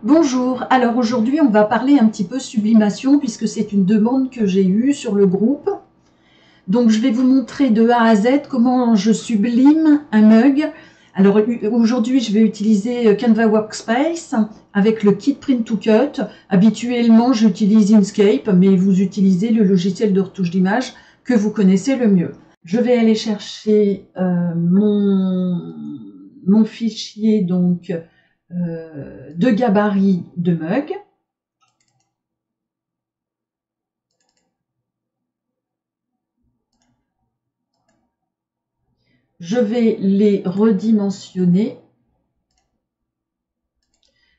Bonjour, alors aujourd'hui on va parler un petit peu sublimation puisque c'est une demande que j'ai eue sur le groupe. Donc je vais vous montrer de A à Z comment je sublime un mug. Alors aujourd'hui je vais utiliser Canva Workspace avec le kit Print to Cut. Habituellement j'utilise Inkscape, mais vous utilisez le logiciel de retouche d'image que vous connaissez le mieux. Je vais aller chercher mon fichier donc de gabarit de mug. Je vais les redimensionner.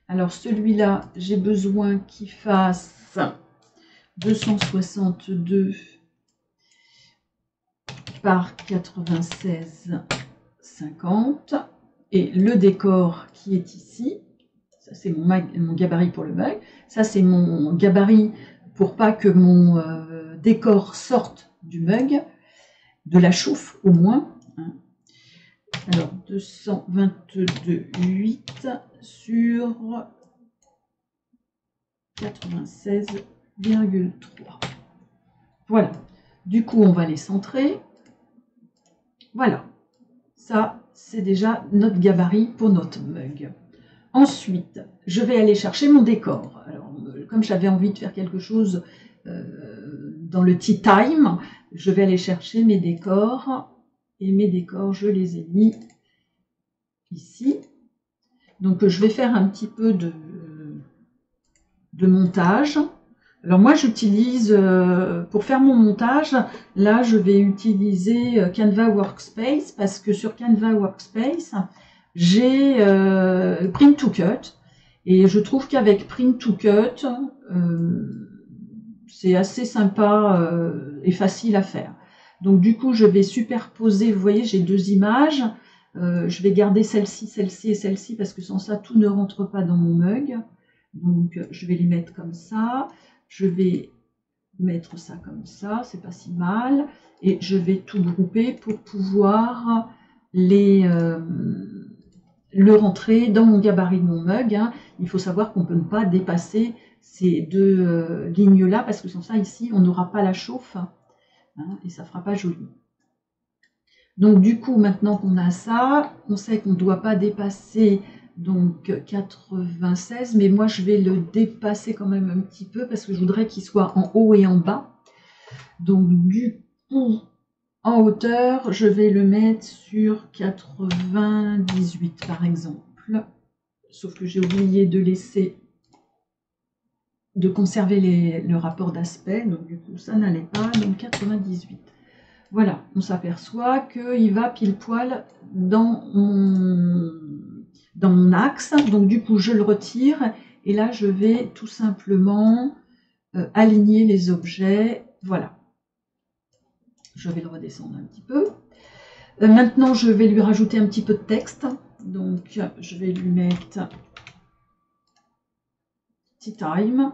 Alors celui-là, j'ai besoin qu'il fasse 262 par 96,50. Et le décor qui est ici, ça c'est mon gabarit pour le mug. Ça c'est mon gabarit pour pas que mon décor sorte du mug, de la chouffe au moins. Alors 222,8 sur 96,3. Voilà. Du coup, on va les centrer. Voilà. Ça, c'est déjà notre gabarit pour notre mug. Ensuite, je vais aller chercher mon décor. Alors, comme j'avais envie de faire quelque chose dans le tea time, je vais aller chercher mes décors. Et mes décors, je les ai mis ici. Donc, je vais faire un petit peu de montage. Alors moi, j'utilise, pour faire mon montage, là, je vais utiliser Canva Workspace parce que sur Canva Workspace, j'ai Print to Cut. Et je trouve qu'avec Print to Cut, c'est assez sympa et facile à faire. Donc du coup, je vais superposer, vous voyez, j'ai deux images. Je vais garder celle-ci, celle-ci et celle-ci parce que sans ça, tout ne rentre pas dans mon mug. Donc je vais les mettre comme ça. Je vais mettre ça comme ça, c'est pas si mal. Et je vais tout grouper pour pouvoir le rentrer dans mon gabarit de mon mug. Il faut savoir qu'on ne peut pas dépasser ces deux lignes-là parce que sans ça, ici, on n'aura pas la chauffe. Et ça ne fera pas joli. Donc du coup, maintenant qu'on a ça, on sait qu'on ne doit pas dépasser donc 96, mais moi je vais le dépasser quand même un petit peu parce que je voudrais qu'il soit en haut et en bas. Donc du coup, en hauteur, je vais le mettre sur 98 par exemple. Sauf que j'ai oublié de conserver le rapport d'aspect, donc du coup ça n'allait pas, donc 98. Voilà, on s'aperçoit qu'il va pile poil dans mon axe. Donc du coup, je le retire. Et là, je vais tout simplement aligner les objets. Voilà. Je vais le redescendre un petit peu. Maintenant, je vais lui rajouter un petit peu de texte. Donc, je vais lui mettre Tea Time.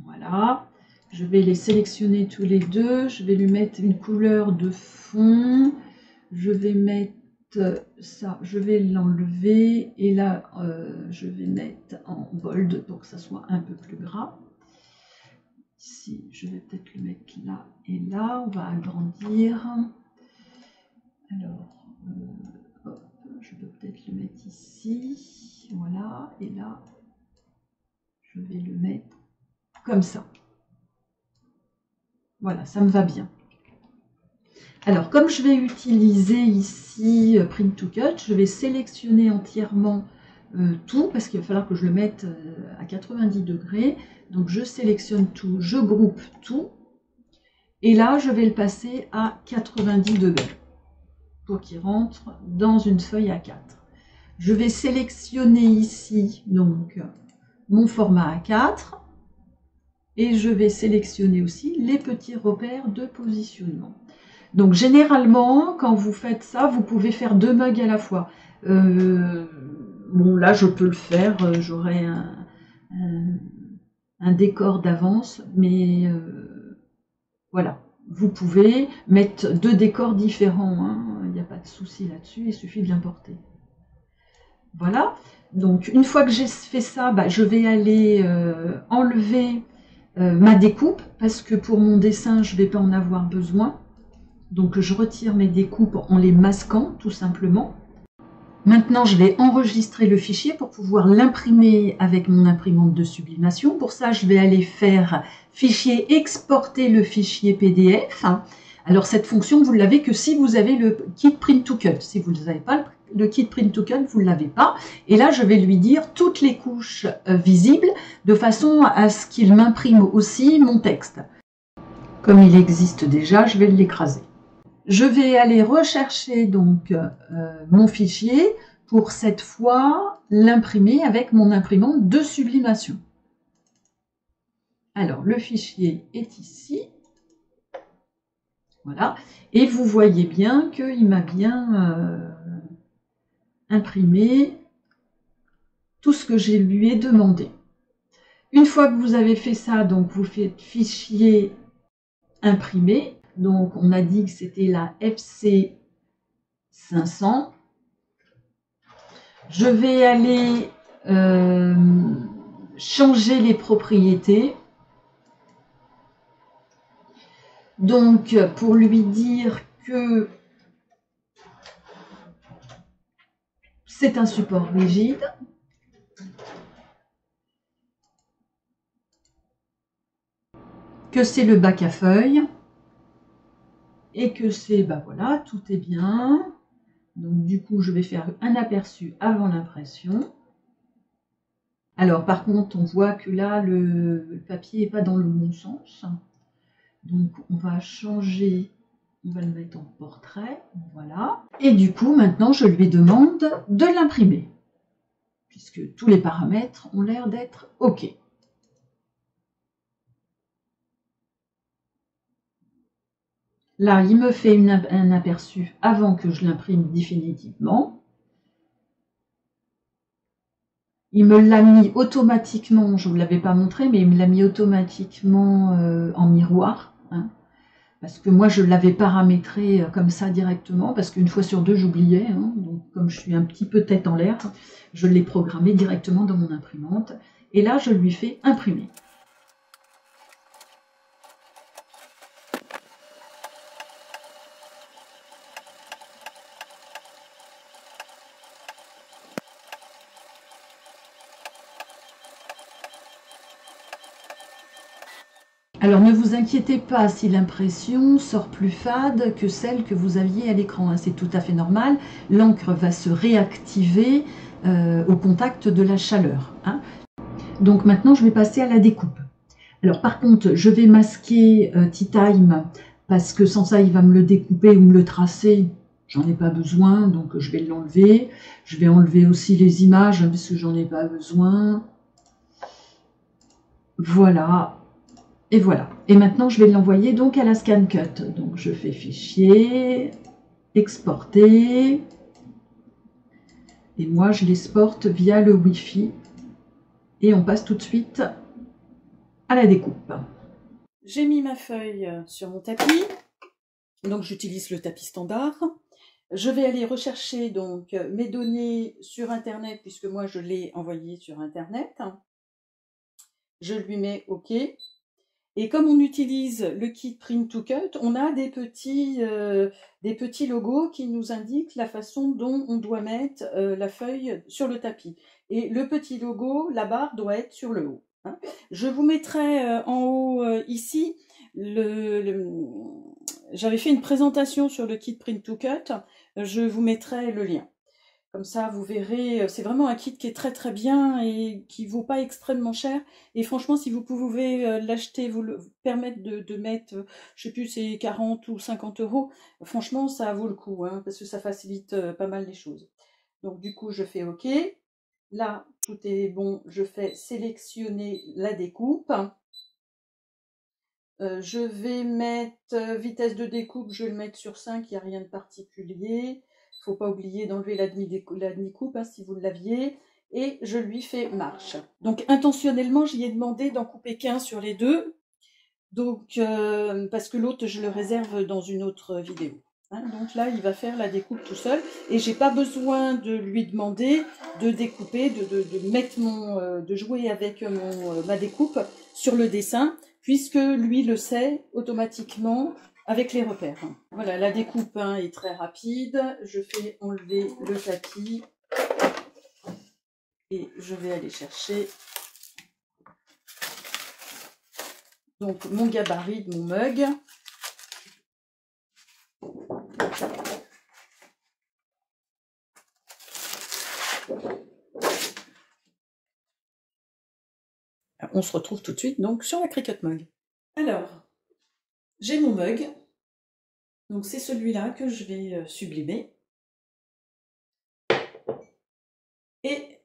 Voilà. Je vais les sélectionner tous les deux. Je vais lui mettre une couleur de fond. Je vais mettre ça, je vais l'enlever. Et là, je vais mettre en bold pour que ça soit un peu plus gras. Ici, je vais peut-être le mettre là et là. On va agrandir. Alors, hop, je peux peut-être le mettre ici. Voilà. Et là, je vais le mettre comme ça. Voilà, ça me va bien. Alors, comme je vais utiliser ici Print to Cut, je vais sélectionner entièrement tout, parce qu'il va falloir que je le mette à 90 degrés. Donc, je sélectionne tout, je groupe tout. Et là, je vais le passer à 90 degrés pour qu'il rentre dans une feuille A4. Je vais sélectionner ici donc mon format A4. Et je vais sélectionner aussi les petits repères de positionnement. Donc généralement, quand vous faites ça, vous pouvez faire deux mugs à la fois. Bon, là, je peux le faire, j'aurai un décor d'avance, mais voilà. Vous pouvez mettre deux décors différents, il n'y a pas de souci là-dessus, il suffit de l'importer. Voilà. Donc une fois que j'ai fait ça, je vais aller enlever ma découpe, parce que pour mon dessin, je ne vais pas en avoir besoin. Donc je retire mes découpes en les masquant, tout simplement. Maintenant, je vais enregistrer le fichier pour pouvoir l'imprimer avec mon imprimante de sublimation. Pour ça, je vais aller faire fichier, exporter le fichier PDF. Alors cette fonction, vous ne l'avez que si vous avez le kit Print to Cut. Si vous n'avez pas le kit Print to Cut, vous ne l'avez pas. Et là, je vais lui dire toutes les couches visibles de façon à ce qu'il m'imprime aussi mon texte. Comme il existe déjà, je vais l'écraser. Je vais aller rechercher donc mon fichier pour cette fois l'imprimer avec mon imprimante de sublimation. Alors le fichier est ici. Voilà. Et vous voyez bien qu'il m'a bien imprimé tout ce que je lui ai demandé. Une fois que vous avez fait ça, donc vous faites fichier imprimé. Donc on a dit que c'était la FC 500. Je vais aller changer les propriétés. Donc pour lui dire que c'est un support rigide. Que c'est le bac à feuilles. Et que c'est, voilà, tout est bien. Donc du coup, je vais faire un aperçu avant l'impression. Alors par contre, on voit que là, le papier n'est pas dans le bon sens. Donc on va changer, on va le mettre en portrait, voilà. Et du coup, maintenant, je lui demande de l'imprimer, puisque tous les paramètres ont l'air d'être OK. Là, il me fait un aperçu avant que je l'imprime définitivement. Il me l'a mis automatiquement, je ne vous l'avais pas montré, mais il me l'a mis automatiquement en miroir. Parce que moi, je l'avais paramétré comme ça directement, parce qu'une fois sur deux, j'oubliais. Donc, comme je suis un petit peu tête en l'air, je l'ai programmé directement dans mon imprimante. Et là, je lui fais imprimer. Alors ne vous inquiétez pas si l'impression sort plus fade que celle que vous aviez à l'écran, c'est tout à fait normal. L'encre va se réactiver au contact de la chaleur. Donc maintenant je vais passer à la découpe. Alors par contre je vais masquer Tea Time parce que sans ça il va me le découper ou me le tracer. J'en ai pas besoin, donc je vais l'enlever. Je vais enlever aussi les images parce que j'en ai pas besoin. Voilà. Et voilà. Et maintenant, je vais l'envoyer donc à la ScanCut. Donc, je fais fichier, exporter. Et moi, je l'exporte via le Wi-Fi. Et on passe tout de suite à la découpe. J'ai mis ma feuille sur mon tapis. Donc, j'utilise le tapis standard. Je vais aller rechercher donc mes données sur Internet, puisque moi, je l'ai envoyé sur Internet. Je lui mets OK. Et comme on utilise le kit Print to Cut, on a des petits logos qui nous indiquent la façon dont on doit mettre la feuille sur le tapis. Et le petit logo, la barre doit être sur le haut. Je vous mettrai en haut ici, j'avais fait une présentation sur le kit Print to Cut, je vous mettrai le lien. Comme ça, vous verrez, c'est vraiment un kit qui est très très bien et qui vaut pas extrêmement cher. Et franchement, si vous pouvez l'acheter, vous permettre de mettre, je sais plus, c'est 40 ou 50 €. Franchement, ça vaut le coup, parce que ça facilite pas mal les choses. Donc du coup, je fais OK. Là, tout est bon. Je fais sélectionner la découpe. Je vais mettre vitesse de découpe, je vais le mettre sur 5, il n'y a rien de particulier. Il ne faut pas oublier d'enlever la demi-coupe si vous l'aviez. Et je lui fais marche. Donc intentionnellement, j'y ai demandé d'en couper qu'un sur les deux. Donc, parce que l'autre, je le réserve dans une autre vidéo. Hein, donc là, il va faire la découpe tout seul. Et j'ai pas besoin de lui demander de découper, de mettre de jouer avec ma découpe sur le dessin, puisque lui le sait automatiquement avec les repères. Voilà, la découpe est très rapide. Je fais enlever le tapis et je vais aller chercher donc mon gabarit de mon mug. On se retrouve tout de suite donc sur la Cricut Mug. Alors, j'ai mon mug. Donc c'est celui-là que je vais sublimer. Et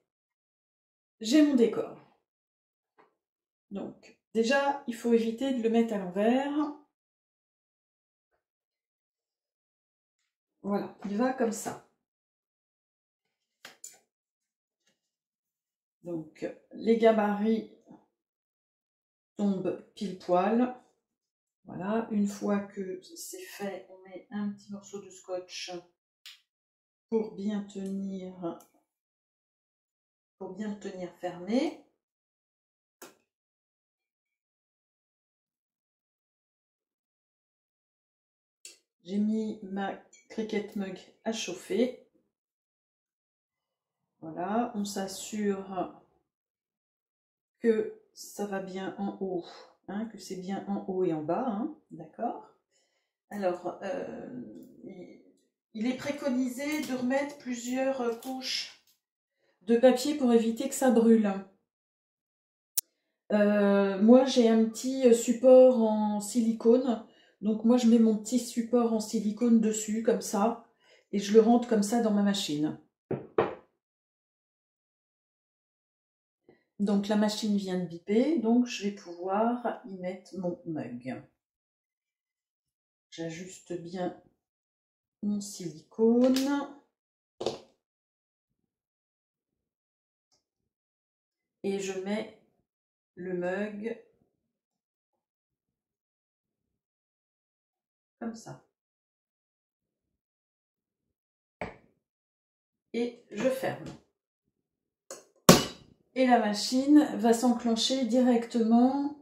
j'ai mon décor. Donc déjà, il faut éviter de le mettre à l'envers. Voilà, il va comme ça. Donc les gabarits tombe pile poil. Voilà, une fois que c'est fait, on met un petit morceau de scotch pour bien le tenir fermé. J'ai mis ma Cricut Mug à chauffer. Voilà, on s'assure que ça va bien en haut, hein, que c'est bien en haut et en bas, hein, d'accord. Alors, il est préconisé de remettre plusieurs couches de papier pour éviter que ça brûle. Moi, j'ai un petit support en silicone, donc moi je mets mon petit support en silicone dessus, comme ça, et je le rentre comme ça dans ma machine. Donc la machine vient de biper, donc je vais pouvoir y mettre mon mug. J'ajuste bien mon silicone. Et je mets le mug comme ça. Et je ferme. Et la machine va s'enclencher directement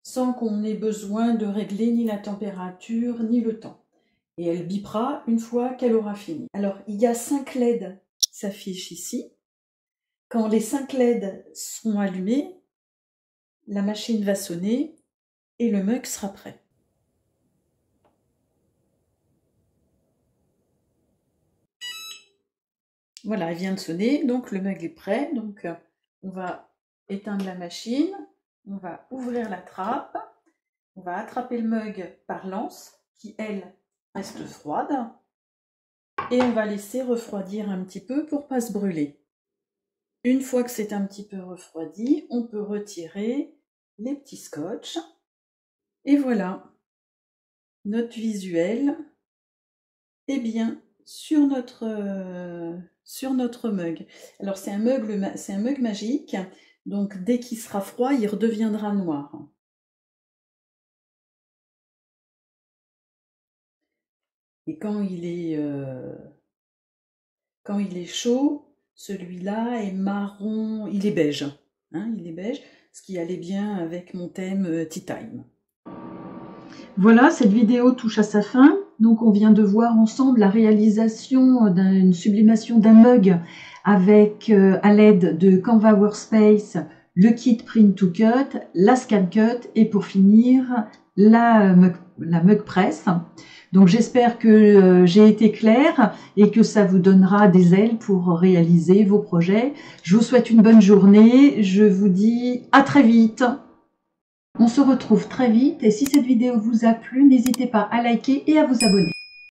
sans qu'on ait besoin de régler ni la température ni le temps. Et elle bipera une fois qu'elle aura fini. Alors, il y a 5 LED qui s'affichent ici. Quand les 5 LED seront allumés, la machine va sonner et le mug sera prêt. Voilà, elle vient de sonner, donc le mug est prêt. Donc, on va éteindre la machine, on va ouvrir la trappe, on va attraper le mug par l'anse, qui, elle, reste froide, et on va laisser refroidir un petit peu pour ne pas se brûler. Une fois que c'est un petit peu refroidi, on peut retirer les petits scotch, et voilà, notre visuel est bien sur notre mug. Alors c'est un mug magique, donc dès qu'il sera froid, il redeviendra noir. Et quand il est chaud, celui-là est marron, il est beige, hein, il est beige, ce qui allait bien avec mon thème Tea Time. Voilà, cette vidéo touche à sa fin. Donc on vient de voir ensemble la réalisation d'une sublimation d'un mug avec, à l'aide de Canva Workspace, le kit Print to Cut, la Scan Cut et pour finir la mug press. Donc j'espère que j'ai été claire et que ça vous donnera des ailes pour réaliser vos projets. Je vous souhaite une bonne journée. Je vous dis à très vite. On se retrouve très vite et si cette vidéo vous a plu, n'hésitez pas à liker et à vous abonner.